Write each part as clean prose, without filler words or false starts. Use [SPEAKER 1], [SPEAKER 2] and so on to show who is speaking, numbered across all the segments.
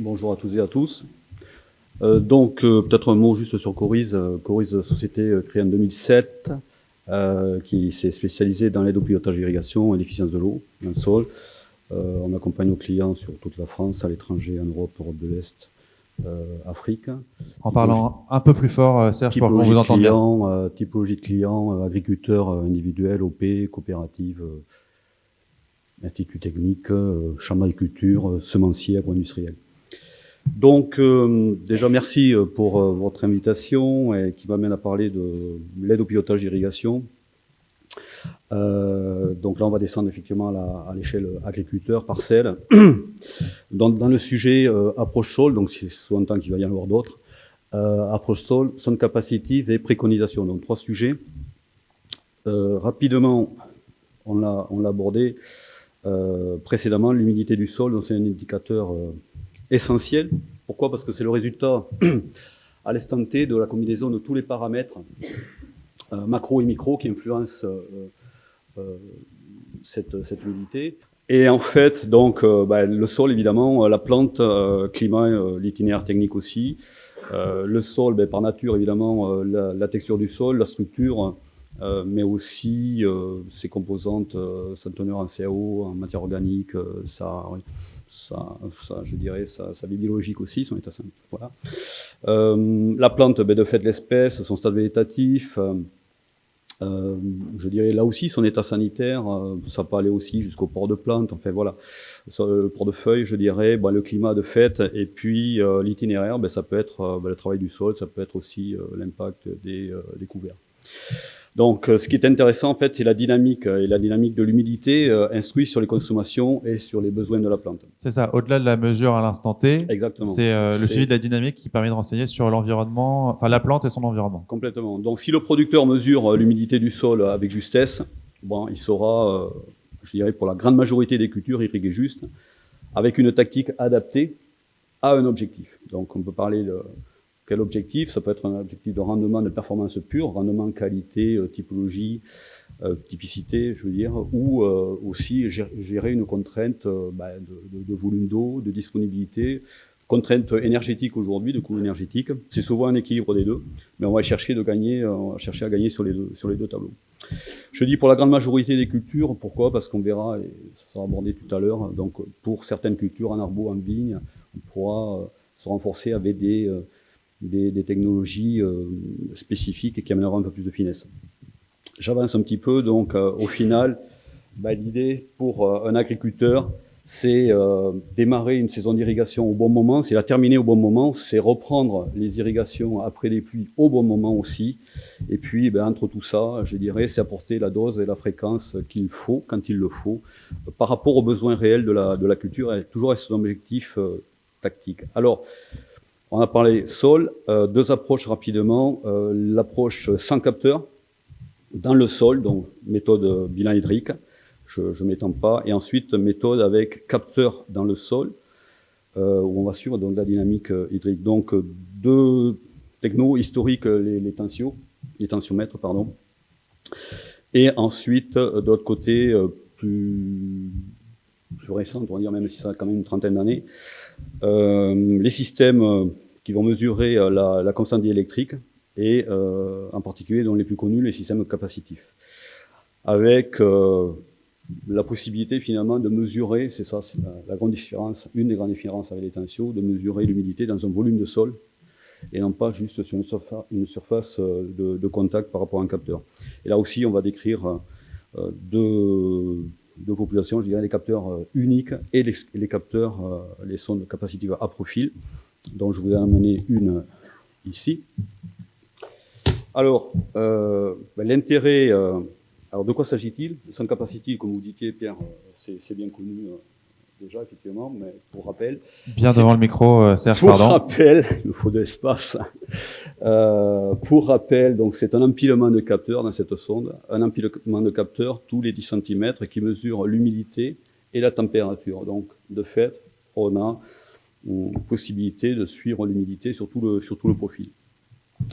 [SPEAKER 1] Bonjour à toutes et à tous. Peut-être un mot juste sur Coriz. Coriz, société créée en 2007, qui s'est spécialisée dans l'aide au pilotage d'irrigation et l'efficience de l'eau dans le sol. On accompagne nos clients sur toute la France, à l'étranger, en Europe, Europe de l'Est, Afrique.
[SPEAKER 2] En parlant un peu plus fort, Serge, pour qu'on vous entende bien.
[SPEAKER 1] Typologie de clients, agriculteurs individuels, OP, coopératives, instituts techniques, chambre d'agriculture, semenciers, agro-industriels. Donc, déjà, merci pour votre invitation et qui m'amène à parler de l'aide au pilotage d'irrigation. Donc là, on va descendre effectivement à l'échelle agriculteur, parcelle. Dans le sujet approche sol, donc c'est sous-entend qu'il va y en avoir d'autres. Approche sol, zone capacitive et préconisation. Donc, 3 sujets. Rapidement, on l'a abordé précédemment, l'humidité du sol, donc c'est un indicateur essentiel. Pourquoi? Parce que c'est le résultat à l'instant T de la combinaison de tous les paramètres macro et micro qui influencent cette humidité. Et en fait, donc, le sol, évidemment, la plante, climat, l'itinéraire technique aussi. Le sol, par nature, évidemment, la texture du sol, la structure, mais aussi ses composantes, sa teneur en CaO, en matière organique, je dirais, sa vie biologique aussi, son état simple. Voilà. La plante, de fait, l'espèce, son stade végétatif, je dirais là aussi son état sanitaire, ça peut aller aussi jusqu'au port de plante, enfin voilà, le port de feuilles, je dirais, le climat de fait, et puis l'itinéraire, ça peut être le travail du sol, ça peut être aussi l'impact des couverts. Donc, ce qui est intéressant, en fait, c'est la dynamique, et la dynamique de l'humidité instruit sur les consommations et sur les besoins de la plante.
[SPEAKER 2] C'est ça, au-delà de la mesure à l'instant T,
[SPEAKER 1] exactement.
[SPEAKER 2] C'est le suivi de la dynamique qui permet de renseigner sur l'environnement, enfin la plante et son environnement.
[SPEAKER 1] Complètement. Donc, si le producteur mesure l'humidité du sol avec justesse, il saura, je dirais, pour la grande majorité des cultures, irriguer juste, avec une tactique adaptée à un objectif. Donc, on peut parler de quel objectif? Ça peut être un objectif de rendement, de performance pure, rendement, qualité, typologie, typicité, je veux dire, ou aussi gérer une contrainte de volume d'eau, de disponibilité, contrainte énergétique aujourd'hui, de coût énergétique. C'est souvent un équilibre des deux, mais on va chercher à gagner sur les deux tableaux. Je dis pour la grande majorité des cultures, pourquoi? Parce qu'on verra, et ça sera abordé tout à l'heure, donc pour certaines cultures, en arbo, en vigne, on pourra se renforcer avec des technologies spécifiques qui amèneront un peu plus de finesse. J'avance un petit peu, donc au final, l'idée pour un agriculteur, c'est démarrer une saison d'irrigation au bon moment, c'est la terminer au bon moment, c'est reprendre les irrigations après les pluies au bon moment aussi, et puis entre tout ça, je dirais, c'est apporter la dose et la fréquence qu'il faut, quand il le faut, par rapport aux besoins réels de la culture, et toujours avec son objectif tactique. Alors, on a parlé sol, 2 approches rapidement, l'approche sans capteur, dans le sol, donc méthode bilan hydrique, je ne m'étends pas, et ensuite méthode avec capteur dans le sol, où on va suivre donc la dynamique hydrique. Donc 2 technos historiques, les tensiomètres, pardon, et ensuite de l'autre côté plus récente, on va dire, même si ça a quand même une trentaine d'années, les systèmes qui vont mesurer la constante diélectrique, et en particulier dans les plus connus, les systèmes capacitifs, avec la possibilité finalement de mesurer, c'est ça, c'est la grande différence, une des grandes différences avec les tensios, de mesurer l'humidité dans un volume de sol, et non pas juste sur une surface de contact par rapport à un capteur. Et là aussi, on va décrire deux populations, je dirais les capteurs uniques et les capteurs, les sondes capacitives à profil, dont je vous ai amené une ici. Alors, l'intérêt, alors de quoi s'agit-il? Sonde capacitive, comme vous disiez, Pierre, c'est bien connu déjà, effectivement, mais pour rappel...
[SPEAKER 2] Bien devant le micro, Serge,
[SPEAKER 1] pardon. Pour rappel, il nous faut de l'espace. Pour rappel, donc c'est un empilement de capteurs dans cette sonde, un empilement de capteurs tous les 10 cm qui mesure l'humidité et la température. Donc, de fait, on a une possibilité de suivre l'humidité sur tout le profil.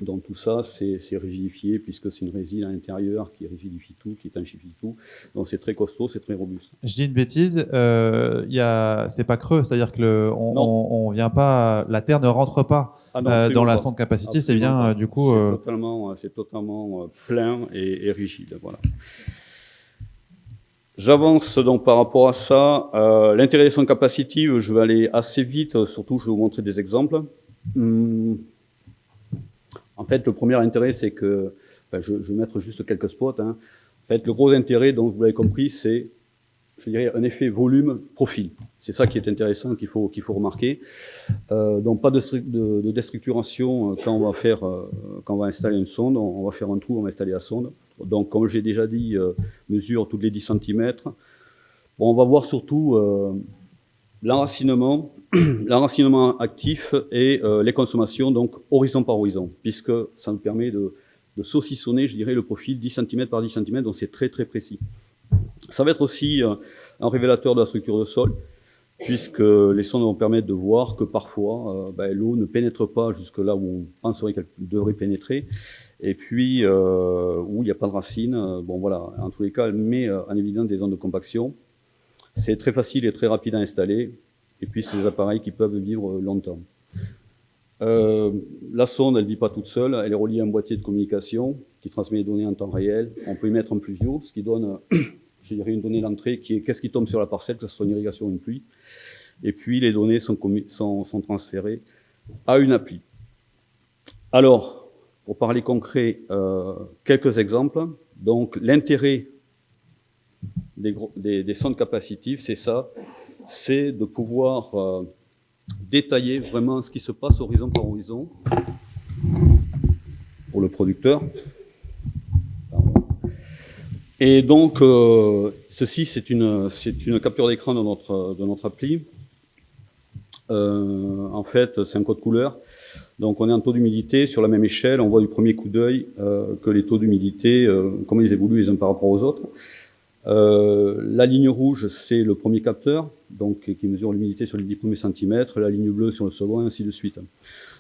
[SPEAKER 1] Donc tout ça, c'est rigidifié puisque c'est une résine à l'intérieur qui rigidifie tout, qui étanchifie tout. Donc c'est très costaud, c'est très robuste.
[SPEAKER 2] Je dis une bêtise, c'est pas creux, c'est-à-dire que
[SPEAKER 1] Non.
[SPEAKER 2] on vient pas, la terre ne rentre pas
[SPEAKER 1] Ah non,
[SPEAKER 2] dans
[SPEAKER 1] absolument
[SPEAKER 2] la
[SPEAKER 1] pas.
[SPEAKER 2] sonde capacitive, c'est
[SPEAKER 1] Absolument
[SPEAKER 2] bien
[SPEAKER 1] pas.
[SPEAKER 2] du coup.
[SPEAKER 1] C'est totalement plein et rigide. Voilà. J'avance donc par rapport à ça. L'intérêt des sondes capacitives, je vais aller assez vite, surtout je vais vous montrer des exemples. En fait, le premier intérêt, c'est que, je vais mettre juste quelques spots. En fait, le gros intérêt, donc vous l'avez compris, c'est, je dirais, un effet volume-profil. C'est ça qui est intéressant, qu'il faut remarquer. Donc pas de déstructuration quand on va installer une sonde. On va faire un trou, on va installer la sonde. Donc, comme j'ai déjà dit, mesure tous les 10 cm. Bon, on va voir surtout l'enracinement actif et les consommations, donc horizon par horizon, puisque ça nous permet de saucissonner, je dirais, le profil 10 cm par 10 cm, donc c'est très très précis. Ça va être aussi un révélateur de la structure de sol, puisque les sondes vont permettre de voir que parfois l'eau ne pénètre pas jusque là où on penserait qu'elle devrait pénétrer, et puis où il n'y a pas de racines. Bon voilà, en tous les cas, elle met en évidence des zones de compaction. C'est très facile et très rapide à installer, et puis c'est des appareils qui peuvent vivre longtemps. La sonde, elle ne vit pas toute seule, elle est reliée à un boîtier de communication qui transmet les données en temps réel. On peut y mettre un pluvio, ce qui donne, je dirais, une donnée d'entrée qui est qu'est-ce qui tombe sur la parcelle, que ce soit une irrigation ou une pluie. Et puis les données sont transférées à une appli. Alors, pour parler concret, quelques exemples. Donc l'intérêt des sondes capacitives, c'est ça, c'est de pouvoir détailler vraiment ce qui se passe horizon par horizon pour le producteur. Et donc, ceci, c'est une capture d'écran de notre appli. En fait, c'est un code couleur. Donc, on est en taux d'humidité sur la même échelle. On voit du premier coup d'œil que les taux d'humidité, comment ils évoluent les uns par rapport aux autres. La ligne rouge, c'est le premier capteur, donc qui mesure l'humidité sur les 10 premiers centimètres. La ligne bleue sur le second, et ainsi de suite.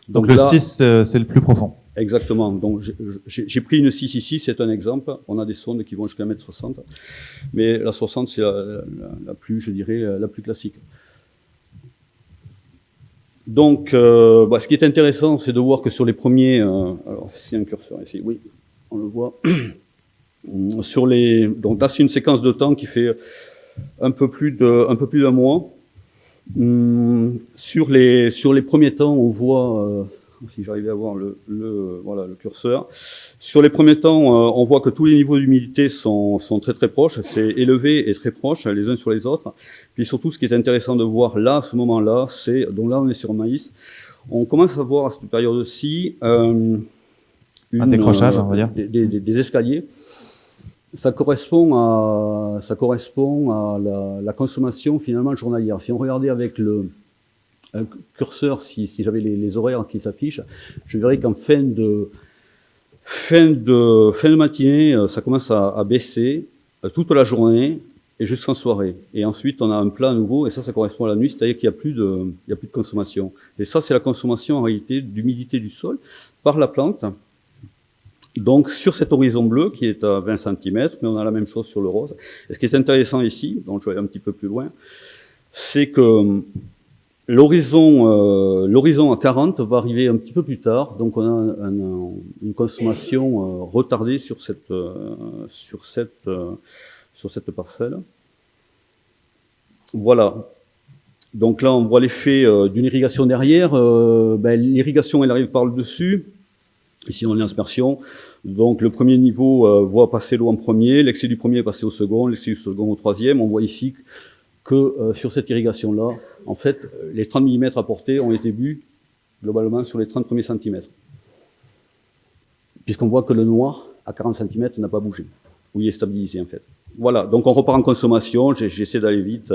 [SPEAKER 2] Donc le 6, c'est le plus profond.
[SPEAKER 1] Exactement. Donc j'ai pris une 6 ici, c'est un exemple. On a des sondes qui vont jusqu'à 1,60 m. Mais la 60, c'est la plus, je dirais, la plus classique. Donc, ce qui est intéressant, c'est de voir que sur les premiers... alors, c'est un curseur ici, oui, on le voit. Donc là, c'est une séquence de temps qui fait un peu plus d'un mois. Sur les premiers temps, on voit, si j'arrivais à voir voilà, le curseur. Sur les premiers temps, on voit que tous les niveaux d'humidité sont très très proches. C'est élevé et très proche les uns sur les autres. Puis surtout, ce qui est intéressant de voir là, à ce moment-là, c'est, donc là, on est sur maïs. On commence à voir à cette période-ci un
[SPEAKER 2] décrochage, on va dire.
[SPEAKER 1] Des escaliers. Ça correspond à la consommation finalement journalière. Si on regardait avec le curseur, si j'avais les horaires qui s'affichent, je verrais qu'en fin de matinée, ça commence à baisser toute la journée et jusqu'en soirée. Et ensuite, on a un plat à nouveau, et ça correspond à la nuit, c'est-à-dire qu'il n'y a plus de consommation. Et ça, c'est la consommation en réalité d'humidité du sol par la plante. Donc, sur cet horizon bleu, qui est à 20 cm, mais on a la même chose sur le rose. Et ce qui est intéressant ici, donc je vais aller un petit peu plus loin, c'est que l'horizon à 40 va arriver un petit peu plus tard. Donc, on a une consommation retardée sur cette parcelle. Voilà. Donc là, on voit l'effet d'une irrigation derrière. L'irrigation, elle arrive par le dessus. Ici, on est en aspersion. Donc, le premier niveau voit passer l'eau en premier, l'excès du premier est passé au second, l'excès du second au troisième. On voit ici que sur cette irrigation-là, en fait, les 30 mm apportés ont été bu globalement sur les 30 premiers centimètres. Puisqu'on voit que le noir, à 40 cm, n'a pas bougé, où il est stabilisé, en fait. Voilà, donc on repart en consommation, j'essaie d'aller vite.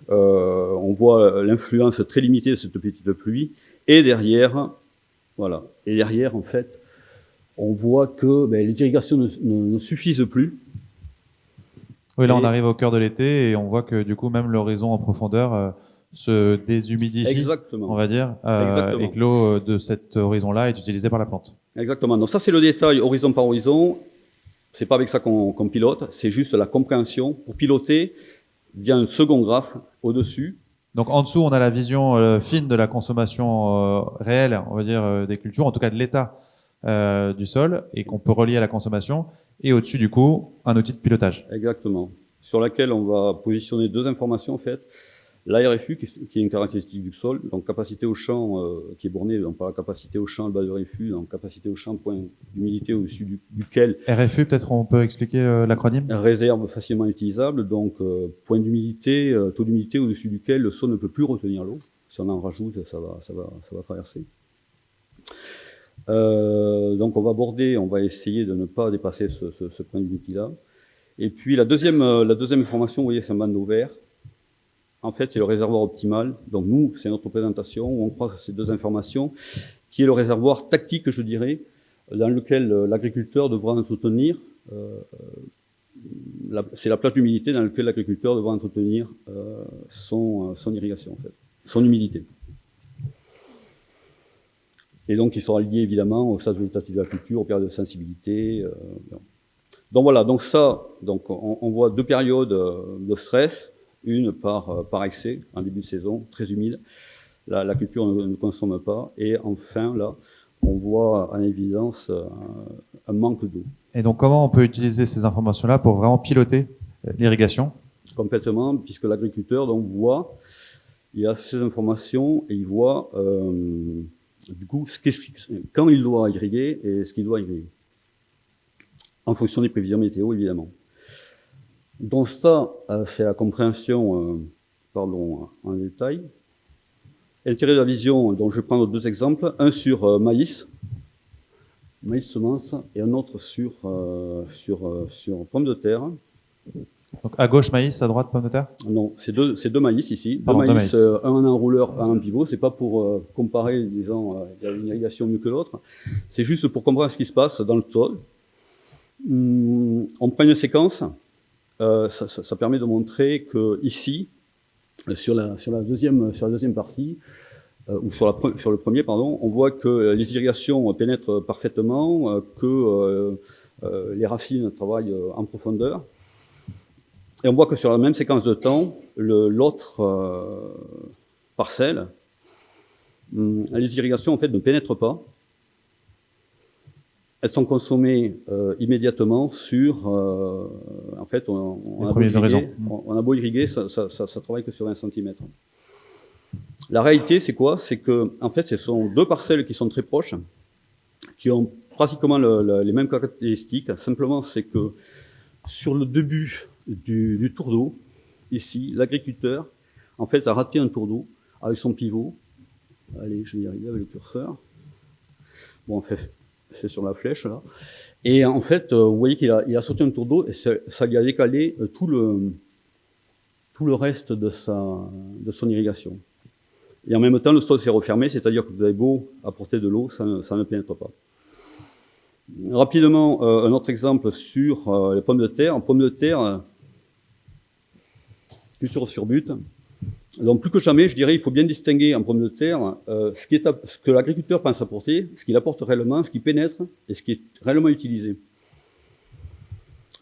[SPEAKER 1] On voit l'influence très limitée de cette petite pluie. Et derrière, voilà. Et derrière, en fait, on voit que les irrigations ne suffisent plus.
[SPEAKER 2] Oui, là, on arrive au cœur de l'été et on voit que, du coup, même l'horizon en profondeur se déshumidifie,
[SPEAKER 1] Exactement.
[SPEAKER 2] on va dire,
[SPEAKER 1] Exactement.
[SPEAKER 2] et que l'eau de cet horizon-là est utilisée par la plante.
[SPEAKER 1] Exactement. Donc ça, c'est le détail horizon par horizon. C'est pas avec ça qu'on pilote, c'est juste la compréhension. Pour piloter, il y a un second graphe au-dessus.
[SPEAKER 2] Donc en dessous, on a la vision fine de la consommation réelle, on va dire, des cultures, en tout cas de l'état du sol, et qu'on peut relier à la consommation. Et au-dessus, du coup, un outil de pilotage.
[SPEAKER 1] Exactement. Sur laquelle on va positionner deux informations, en fait. L'ARFU, qui est une caractéristique du sol, donc capacité au champ, qui est bornée donc par la capacité au champ, le bas de RFU, donc capacité au champ, point d'humidité au-dessus duquel...
[SPEAKER 2] RFU, peut-être on peut expliquer l'acronyme ?
[SPEAKER 1] Réserve facilement utilisable, donc point d'humidité, taux d'humidité au-dessus duquel le sol ne peut plus retenir l'eau. Si on en rajoute, ça va traverser. Donc on va border, on va essayer de ne pas dépasser ce point d'humidité-là. Et puis la deuxième information, vous voyez, c'est un bandeau vert. En fait, c'est le réservoir optimal. Donc nous, c'est notre présentation où on croise ces deux informations, qui est le réservoir tactique, je dirais, dans lequel l'agriculteur devra entretenir. C'est la plage d'humidité dans laquelle l'agriculteur devra entretenir son irrigation, en fait, son humidité. Et donc, il sera lié évidemment au stade végétatif de la culture, aux périodes de sensibilité. Donc voilà, donc ça, donc on voit deux périodes de stress. Une par excès, en début de saison, très humide. La culture ne consomme pas. Et enfin, là, on voit en évidence un manque d'eau.
[SPEAKER 2] Et donc, comment on peut utiliser ces informations-là pour vraiment piloter l'irrigation ?
[SPEAKER 1] Complètement, puisque l'agriculteur donc voit, il a ces informations et il voit du coup quand il doit irriguer et ce qu'il doit irriguer. En fonction des prévisions météo, évidemment. Donc ça, c'est la compréhension en détail. L'intérêt de la vision, donc je vais prendre deux exemples. Un sur maïs semence, et un autre sur pommes de terre.
[SPEAKER 2] Donc à gauche maïs, à droite pommes de terre ?
[SPEAKER 1] Non, c'est deux maïs ici.
[SPEAKER 2] Pardon,
[SPEAKER 1] deux maïs, un en enrouleur, un en pivot. C'est pas pour comparer, disant, il y a une irrigation mieux que l'autre. C'est juste pour comprendre ce qui se passe dans le sol. On prend une séquence. Ça permet de montrer que ici, sur la deuxième partie, ou sur le premier, pardon, on voit que les irrigations pénètrent parfaitement, que les racines travaillent en profondeur. Et on voit que sur la même séquence de temps, l'autre parcelle, les irrigations en fait ne pénètrent pas. Elles sont consommées immédiatement sur... en fait, on a beau irriguer, ça travaille que sur 20 cm. La réalité, c'est quoi? C'est que, en fait, ce sont deux parcelles qui sont très proches, qui ont pratiquement les mêmes caractéristiques. Simplement, c'est que sur le début du tour d'eau, ici, l'agriculteur, en fait, a raté un tour d'eau avec son pivot. Allez, je vais y arriver avec le curseur. Bon, en fait... c'est sur la flèche là, et en fait, vous voyez qu'il a sauté un tour d'eau et ça lui a décalé tout le reste de son irrigation. Et en même temps, le sol s'est refermé, c'est-à-dire que vous avez beau apporter de l'eau, ça ne pénètre pas. Rapidement, un autre exemple sur les pommes de terre. En pommes de terre, culture sur but. Donc plus que jamais, je dirais, il faut bien distinguer en pommes de terre ce que l'agriculteur pense apporter, ce qu'il apporte réellement, ce qui pénètre et ce qui est réellement utilisé.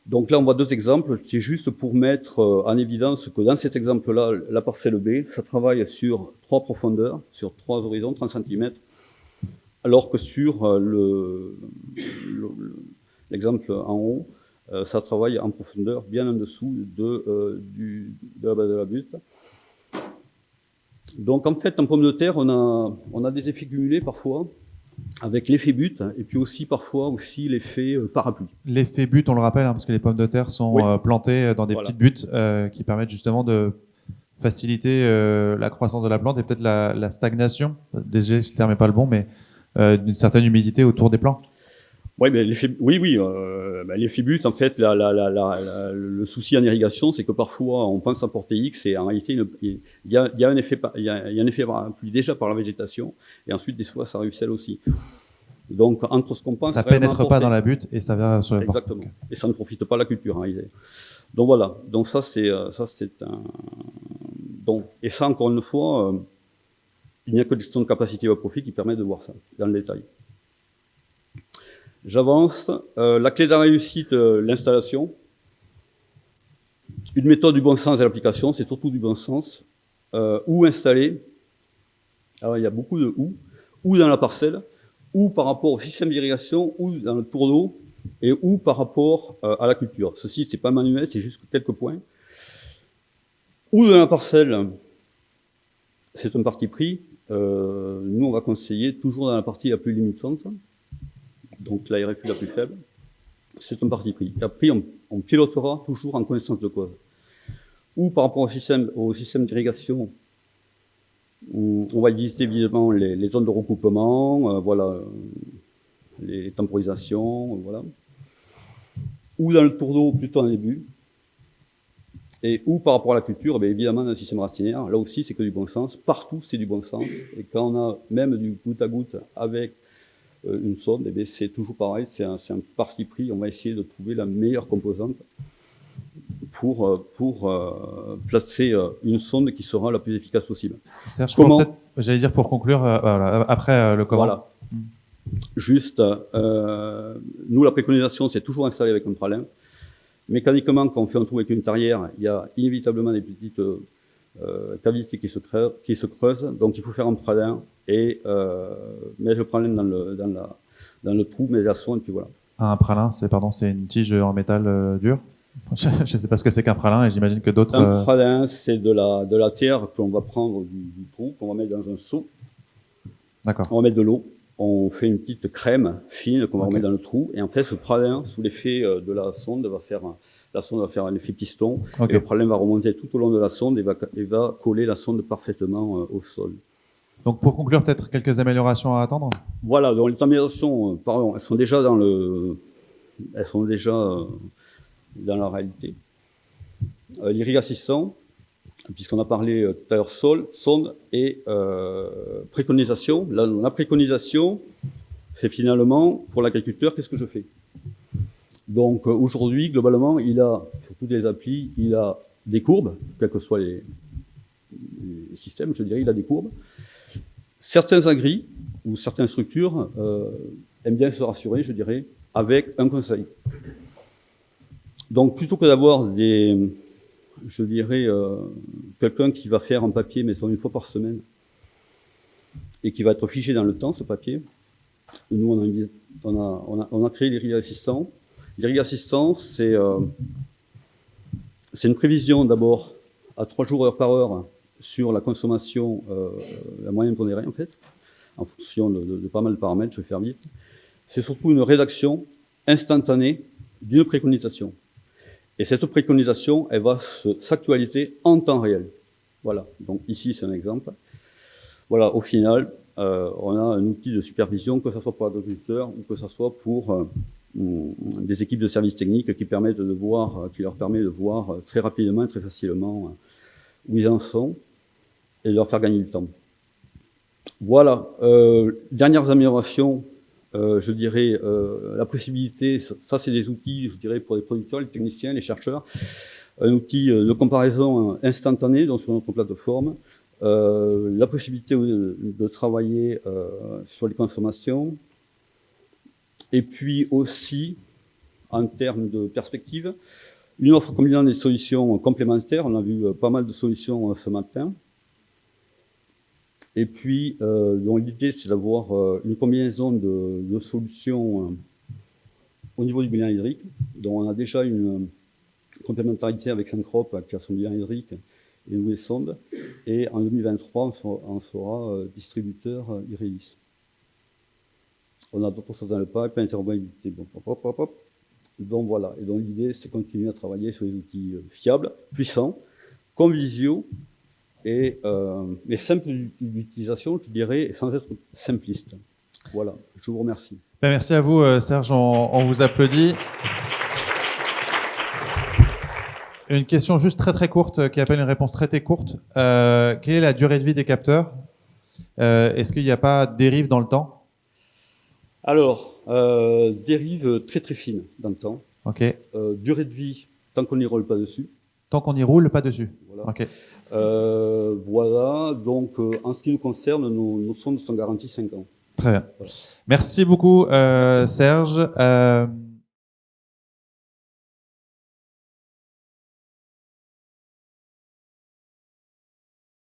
[SPEAKER 1] Donc là, on voit deux exemples. C'est juste pour mettre en évidence que dans cet exemple-là, la parcelle B, ça travaille sur 3 profondeurs, sur 3 horizons, 30 cm, alors que sur l'exemple en haut, ça travaille en profondeur bien en dessous de la base de la butte. Donc en fait, en pomme de terre, on a des effets cumulés parfois, avec l'effet butte, et puis aussi parfois l'effet parapluie.
[SPEAKER 2] L'effet butte, on le rappelle, parce que les pommes de terre sont plantées dans des petites buttes qui permettent justement de faciliter la croissance de la plante et peut-être la stagnation, désolé si le terme n'est pas le bon, mais d'une certaine humidité autour des plants.
[SPEAKER 1] Oui, mais l'effet butte, en fait, le souci en irrigation, c'est que parfois on pense apporter X et en réalité il y a un effet parapluie déjà par la végétation et ensuite des fois ça ruisselle aussi. Donc entre ce qu'on pense,
[SPEAKER 2] ça pénètre pas dans la butte et ça va sur les plants.
[SPEAKER 1] Exactement. Okay. Et ça ne profite pas à la culture en réalité. Donc voilà. Donc ça c'est Bon, et ça, encore une fois, il n'y a que des questions de capacité et de profit qui permettent de voir ça dans le détail. J'avance. La clé de la réussite, l'installation. Une méthode du bon sens et l'application, c'est surtout du bon sens. Où installer? Alors, il y a beaucoup de ou dans la parcelle, ou par rapport au système d'irrigation, ou dans le tour d'eau, et ou par rapport à la culture. Ceci, c'est pas manuel, c'est juste quelques points. Ou dans la parcelle, c'est un parti pris. Nous, on va conseiller toujours dans la partie la plus limitante, donc la RFU la plus faible. C'est un parti pris. Et après, on pilotera toujours en connaissance de cause. Ou par rapport au système d'irrigation, on va visiter évidemment les zones de recoupement, voilà, les temporisations, voilà. Ou dans le tour d'eau, plutôt en début. Et ou par rapport à la culture, bien évidemment dans le système racinaire, là aussi c'est que du bon sens. Partout c'est du bon sens. Et quand on a même du goutte à goutte avec une sonde, eh bien, c'est toujours pareil, c'est un parti pris. On va essayer de trouver la meilleure composante pour placer une sonde qui sera la plus efficace possible.
[SPEAKER 2] Serge, peut-être, j'allais dire pour conclure, après le comment.
[SPEAKER 1] Voilà. Juste, nous la préconisation c'est toujours installé avec un pralin. Mécaniquement, quand on fait un trou avec une tarière, il y a inévitablement des petites cavités qui se creusent. Donc il faut faire un pralin et mettre le pralin dans le trou, mettre la sonde, et puis voilà.
[SPEAKER 2] Un pralin, c'est une tige en métal dur. Je ne sais pas ce que c'est qu'un pralin et j'imagine que d'autres...
[SPEAKER 1] Un pralin, c'est de la terre que l'on va prendre du trou, qu'on va mettre dans un seau. D'accord. On va mettre de l'eau. On fait une petite crème fine qu'on va remettre dans le trou. Et en fait, ce pralin, sous l'effet de la sonde, va faire un effet piston. Et le pralin va remonter tout au long de la sonde et va coller la sonde parfaitement au sol.
[SPEAKER 2] Donc, pour conclure, peut-être quelques améliorations à attendre?
[SPEAKER 1] Voilà, donc les améliorations, elles sont déjà dans la réalité. L'irrig assistant, puisqu'on a parlé tout à l'heure sonde et préconisation. La préconisation, c'est finalement, pour l'agriculteur, qu'est-ce que je fais? Donc aujourd'hui, globalement, il a, sur toutes les applis, il a des courbes, quels que soient les systèmes, je dirais, il a des courbes. Certains agris ou certaines structures aiment bien se rassurer, je dirais, avec un conseil. Donc plutôt que d'avoir je dirais, quelqu'un qui va faire un papier, mais une fois par semaine, et qui va être fiché dans le temps, ce papier. Nous, on a créé l'irrig assistant. L'irrig assistant, c'est une prévision d'abord à 3 jours heure par heure sur la consommation, la moyenne pondérée, en fait, en fonction de pas mal de paramètres, je vais faire vite. C'est surtout une rédaction instantanée d'une préconisation. Et cette préconisation, elle va s'actualiser en temps réel. Voilà, donc ici c'est un exemple. Voilà, au final, on a un outil de supervision, que ce soit pour l'agriculteur ou que ce soit pour des équipes de services techniques qui leur permet de voir très rapidement et très facilement où ils en sont et de leur faire gagner du temps. Voilà, dernières améliorations. Je dirais la possibilité, ça c'est des outils, je dirais, pour les producteurs, les techniciens, les chercheurs, un outil de comparaison instantanée donc sur notre plateforme, la possibilité de travailler sur les consommations, et puis aussi, en termes de perspective, une offre combinant des solutions complémentaires. On a vu pas mal de solutions ce matin. Et puis, l'idée, c'est d'avoir une combinaison de solutions au niveau du bilan hydrique. Donc, on a déjà une complémentarité avec Syncrop, qui a son bilan hydrique et une nouvelle sonde. Et en 2023, on sera distributeur Iréis. On a d'autres choses dans le pipe, interopérabilité. Bon, donc, voilà. Et donc, l'idée, c'est de continuer à travailler sur des outils fiables, puissants, comme Visio, et simple d'utilisation, je dirais, sans être simpliste. Voilà, je vous remercie.
[SPEAKER 2] Merci à vous, Serge, on vous applaudit. Une question juste très très courte, qui appelle une réponse très courte. Quelle est la durée de vie des capteurs? Est-ce qu'il n'y a pas de dérive dans le temps?
[SPEAKER 1] Alors, dérive très très fine dans le temps.
[SPEAKER 2] Ok.
[SPEAKER 1] Durée de vie, tant qu'on n'y roule pas dessus.
[SPEAKER 2] Tant qu'on n'y roule pas dessus.
[SPEAKER 1] Voilà.
[SPEAKER 2] Ok.
[SPEAKER 1] Voilà, donc en ce qui nous concerne, nos sondes sont garanties 5 ans.
[SPEAKER 2] Très bien.
[SPEAKER 1] Voilà.
[SPEAKER 2] Merci beaucoup, Serge.